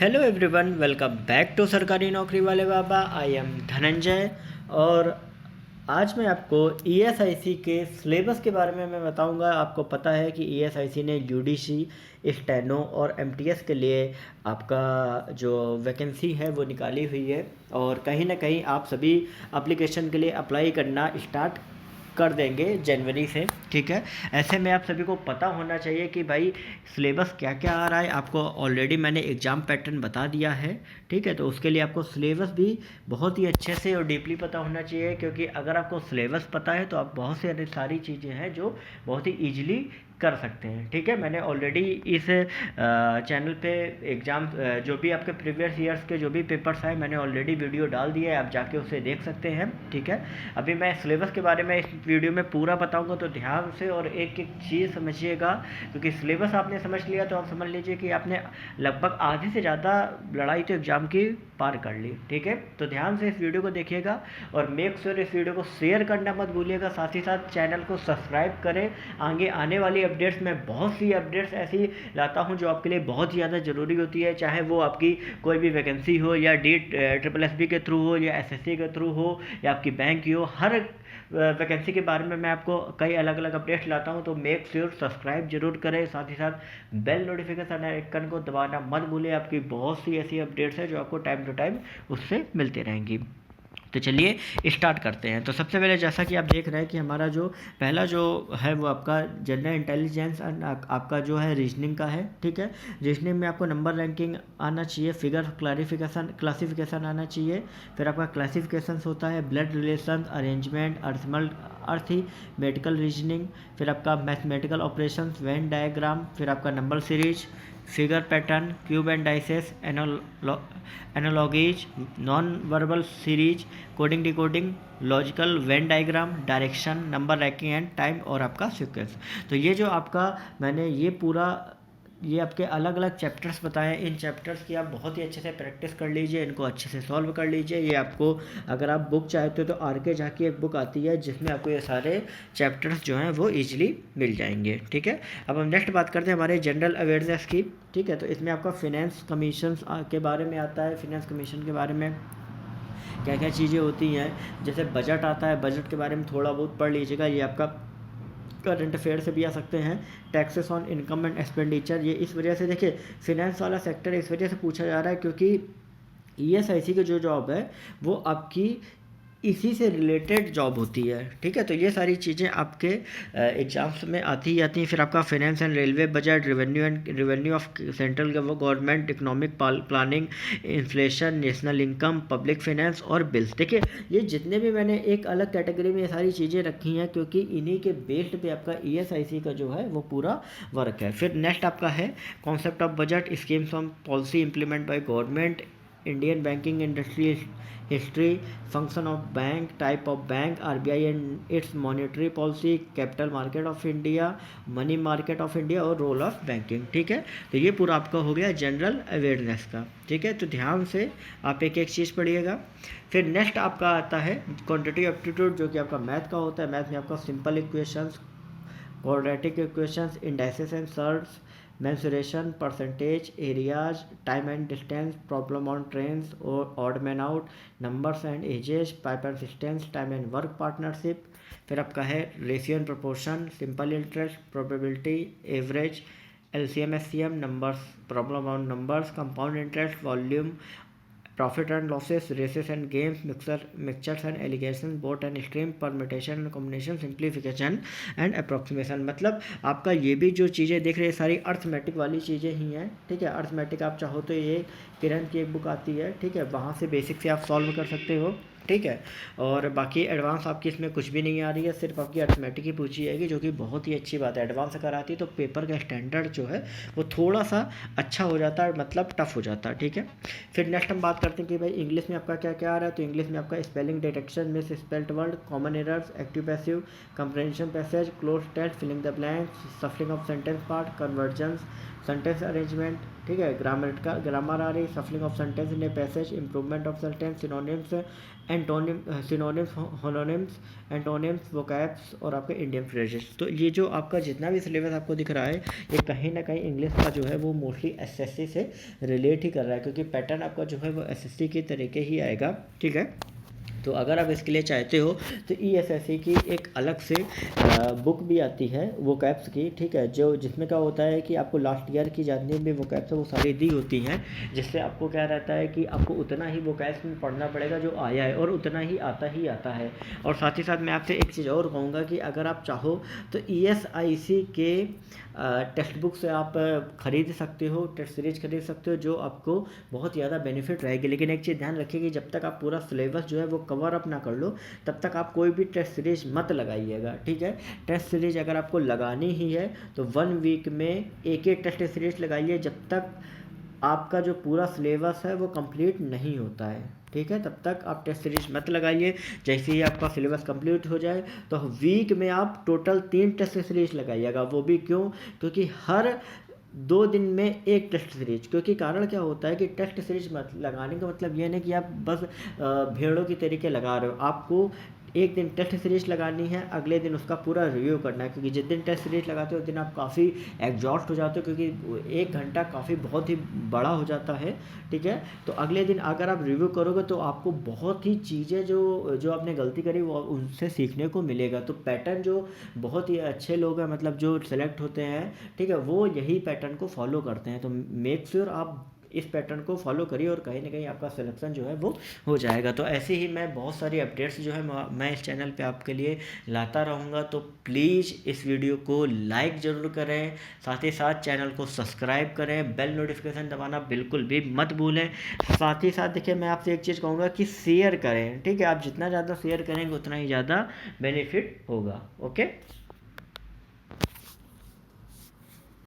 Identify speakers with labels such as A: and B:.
A: Hello everyone, welcome back to सरकारी नौकरी वाले बाबा। आई एम धनंजय और आज मैं आपको ईएसआईसी के सिलेबस के बारे में मैं बताऊंगा। आपको पता है कि ईएसआईसी ने यूडीसी, स्टेनो और एमटीएस के लिए आपका जो वैकेंसी है वो निकाली हुई है और कहीं ना कहीं आप सभी एप्लीकेशन के लिए अप्लाई करना स्टार्ट कर देंगे जनवरी से। ठीक है, ऐसे में आप सभी को पता होना चाहिए कि भाई सिलेबस क्या क्या आ रहा है। आपको ऑलरेडी मैंने एग्ज़ाम पैटर्न बता दिया है। ठीक है, तो उसके लिए आपको सिलेबस भी बहुत ही अच्छे से और डीपली पता होना चाहिए, क्योंकि अगर आपको सिलेबस पता है तो आप बहुत सारी चीज़ें हैं जो बहुत ही ईजिली कर सकते हैं। ठीक है, मैंने ऑलरेडी इस चैनल पे एग्ज़ाम जो भी आपके प्रीवियस ईयर्स के जो भी पेपर्स आए मैंने ऑलरेडी वीडियो डाल दिया है, आप जाके उसे देख सकते हैं। ठीक है, अभी मैं सिलेबस के बारे में इस वीडियो में पूरा बताऊंगा, तो ध्यान से और एक एक चीज़ समझिएगा, क्योंकि सिलेबस आपने समझ लिया तो आप समझ लीजिए कि आपने लगभग आधे से ज़्यादा लड़ाई तो एग्ज़ाम की पार कर ली। ठीक है, तो ध्यान से इस वीडियो को देखिएगा और मेक श्योर इस वीडियो को शेयर करना मत भूलिएगा। साथ ही साथ चैनल को सब्सक्राइब करें। आगे आने वाली अपडेट्स में बहुत सी अपडेट्स ऐसी लाता हूं जो आपके लिए बहुत ही ज़्यादा ज़रूरी होती है, चाहे वो आपकी कोई भी वैकेंसी हो या DSSB के थ्रू हो या SSC के थ्रू हो या आपकी बैंक की हो। हर वैकेंसी के बारे में मैं आपको कई अलग अलग अपडेट्स लाता हूं, तो मेक श्योर सब्सक्राइब जरूर करें। साथ ही साथ बेल नोटिफिकेशन आइकन को दबाना मत भूलें। आपकी बहुत सी ऐसी अपडेट्स है जो आपको टाइम टू टाइम उससे मिलते रहेंगी। तो चलिए स्टार्ट करते हैं। तो सबसे पहले जैसा कि आप देख रहे हैं कि हमारा जो पहला जो है वो आपका जनरल इंटेलिजेंस एंड आपका जो है रीजनिंग का है। ठीक है, रीजनिंग में आपको नंबर रैंकिंग आना चाहिए, फिगर क्लासिफिकेशन आना चाहिए। फिर आपका क्लासिफिकेशन होता है blood relation, arrangement, arithmetical reasoning, फिर आपका मैथमेटिकल ऑपरेशंस, वेन डायग्राम, फिर आपका number series, figure pattern, cube and dices, analogies, non verbal series, coding decoding, logical Venn diagram, direction, number ranking and time और आपका sequence. तो ये जो आपका मैंने ये आपके अलग अलग चैप्टर्स बताए। इन चैप्टर्स की आप बहुत ही अच्छे से प्रैक्टिस कर लीजिए, इनको अच्छे से सॉल्व कर लीजिए। ये आपको अगर आप बुक चाहते हो तो RK झा की एक बुक आती है जिसमें आपको ये सारे चैप्टर्स जो हैं वो ईजिली मिल जाएंगे। ठीक है, अब हम नेक्स्ट बात करते हैं हमारे जनरल अवेयरनेस की। ठीक है, तो इसमें आपका फिनेंस कमीशन के बारे में आता है। फिनेंस कमीशन के बारे में क्या क्या चीज़ें होती हैं, जैसे बजट आता है, बजट के बारे में थोड़ा बहुत पढ़ लीजिएगा। ये आपका करंट अफेयर से भी आ सकते हैं। Taxes on income and expenditure, ये इस वजह से देखिए फिनेंस वाला सेक्टर इस वजह से पूछा जा रहा है क्योंकि ईएसआईसी की जो जॉब है वो आपकी इसी से रिलेटेड जॉब होती है। ठीक है, तो ये सारी चीज़ें आपके एग्जाम्स में आती ही आती हैं। फिर आपका finance and railway budget, revenue of central government, economic planning, inflation, national income, public finance और बिल्स। देखिए ये जितने भी मैंने एक अलग कैटेगरी में ये सारी चीज़ें रखी हैं क्योंकि इन्हीं के बेस्ड पे आपका ईएसआईसी का जो है वो पूरा वर्क है। फिर नेक्स्ट आपका है concept of budget, schemes on policy implement by government, Indian banking industry history, function of bank, type of bank, RBI and it's monetary policy, capital market of India, money market of India और role of banking. ठीक है, तो ये पूरा आपका हो गया general awareness का। ठीक है, तो ध्यान से आप एक एक चीज़ पढ़िएगा। फिर नेक्स्ट आपका आता है क्वांटिटेटिव एप्टीट्यूड, जो कि आपका मैथ का होता है। मैथ में आपका simple equations, quadratic equations, indices and surds, mensuration, percentage, areas, time and distance, problem on trains or odd man out, numbers and ages, pipe and distance, time and work partnership। फिर आपका है ratio and proportion, simple interest, probability, average, LCM SCM, numbers, problem on numbers, compound interest, volume, profit and losses, races and games, mixtures and alligation, boat and stream, permutation and combination, simplification and approximation. मतलब आपका ये भी जो चीज़ें देख रहे हैं सारी अर्थमेटिक वाली चीज़ें ही हैं। ठीक है, अर्थमेटिक आप चाहो तो ये किरण की एक बुक आती है। ठीक है, वहाँ से बेसिक से आप सॉल्व कर सकते हो। ठीक है, और बाकी एडवांस आपकी इसमें कुछ भी नहीं आ रही है, सिर्फ आपकी अर्थमेटिक ही पूछी जाएगी, जो कि बहुत ही अच्छी बात है। एडवांस अगर आती है तो पेपर का स्टैंडर्ड जो है वो थोड़ा सा अच्छा हो जाता है, मतलब टफ हो जाता है। ठीक है, फिर नेक्स्ट हम बात करते हैं कि भाई इंग्लिश में आपका क्या क्या आ रहा है। तो इंग्लिश में आपका spelling detection, misspelled word, common errors, active passive, comprehension passage, cloze test, filling the blanks, shuffling of sentence part, convergence, sentence arrangement, ठीक है, ग्रामर आ रही, shuffling of sentence in a passage, improvement of sentence, synonyms, antonym, synonyms, homonyms, antonyms, vocabs और आपके Indian phrases. तो ये जो आपका जितना भी सिलेबस आपको दिख रहा है ये कहीं ना कहीं इंग्लिश का जो है वो मोस्टली एसएससी से रिलेट ही कर रहा है, क्योंकि पैटर्न आपका जो है वो एसएससी के तरीके ही आएगा, ठीक है। तो अगर आप इसके लिए चाहते हो तो ईएसएससी की एक अलग से बुक भी आती है वो कैप्स की, ठीक है, जो जिसमें क्या होता है कि आपको लास्ट ईयर की जितनी भी वो कैप्स है वो सारी दी होती हैं, जिससे आपको क्या रहता है कि आपको उतना ही वो कैप्स में पढ़ना पड़ेगा जो आया है और उतना ही आता है। और साथ ही साथ मैं आपसे एक चीज़ और कहूँगा कि अगर आप चाहो तो ईएसआईसी के टेक्स्ट बुक से आप खरीद सकते हो, टेस्ट सीरीज खरीद सकते हो, जो आपको बहुत ज़्यादा बेनिफिट रहेगी। लेकिन एक चीज़ ध्यान रखिए कि जब तक आप पूरा सिलेबस जो है वो कवर अप ना कर लो तब तक आप कोई भी टेस्ट सीरीज मत लगाइएगा, ठीक है। टेस्ट सीरीज अगर आपको लगानी ही है तो 1 वीक में एक टेस्ट सीरीज लगाइए जब तक आपका जो पूरा सिलेबस है वो कंप्लीट नहीं होता है, ठीक है। तब तक आप टेस्ट सीरीज मत लगाइए। जैसे ही आपका सिलेबस कंप्लीट हो जाए तो वीक में आप टोटल 3 टेस्ट सीरीज लगाइएगा। वो भी क्यों? क्योंकि हर 2 दिन में एक टेस्ट सीरीज, क्योंकि कारण क्या होता है कि टेस्ट सीरीज मत लगाने का मतलब ये नहीं कि आप बस भेड़ों की तरीके लगा रहे हो। आपको एक दिन टेस्ट सीरीज लगानी है, अगले दिन उसका पूरा रिव्यू करना है, क्योंकि जिस दिन टेस्ट सीरीज लगाते हो उस दिन आप काफ़ी एग्जॉस्ट हो जाते हो, क्योंकि 1 घंटा काफ़ी बहुत ही बड़ा हो जाता है, ठीक है। तो अगले दिन अगर आप रिव्यू करोगे तो आपको बहुत ही चीज़ें जो आपने गलती करी वो उनसे सीखने को मिलेगा। तो पैटर्न जो बहुत ही अच्छे लोग हैं, मतलब जो सेलेक्ट होते हैं, ठीक है, वो यही पैटर्न को फॉलो करते हैं। तो मेक श्योर आप इस पैटर्न को फॉलो करिए और कहीं ना कहीं आपका सिलेक्शन जो है वो हो जाएगा। तो ऐसे ही मैं बहुत सारी अपडेट्स जो है मैं इस चैनल पे आपके लिए लाता रहूँगा। तो प्लीज़ इस वीडियो को लाइक ज़रूर करें, साथ ही साथ चैनल को सब्सक्राइब करें, बेल नोटिफिकेशन दबाना बिल्कुल भी मत भूलें। साथ ही साथ देखिए मैं आपसे एक चीज़ कहूँगा कि शेयर करें, ठीक है। आप जितना ज़्यादा शेयर करेंगे उतना ही ज़्यादा बेनिफिट होगा। ओके।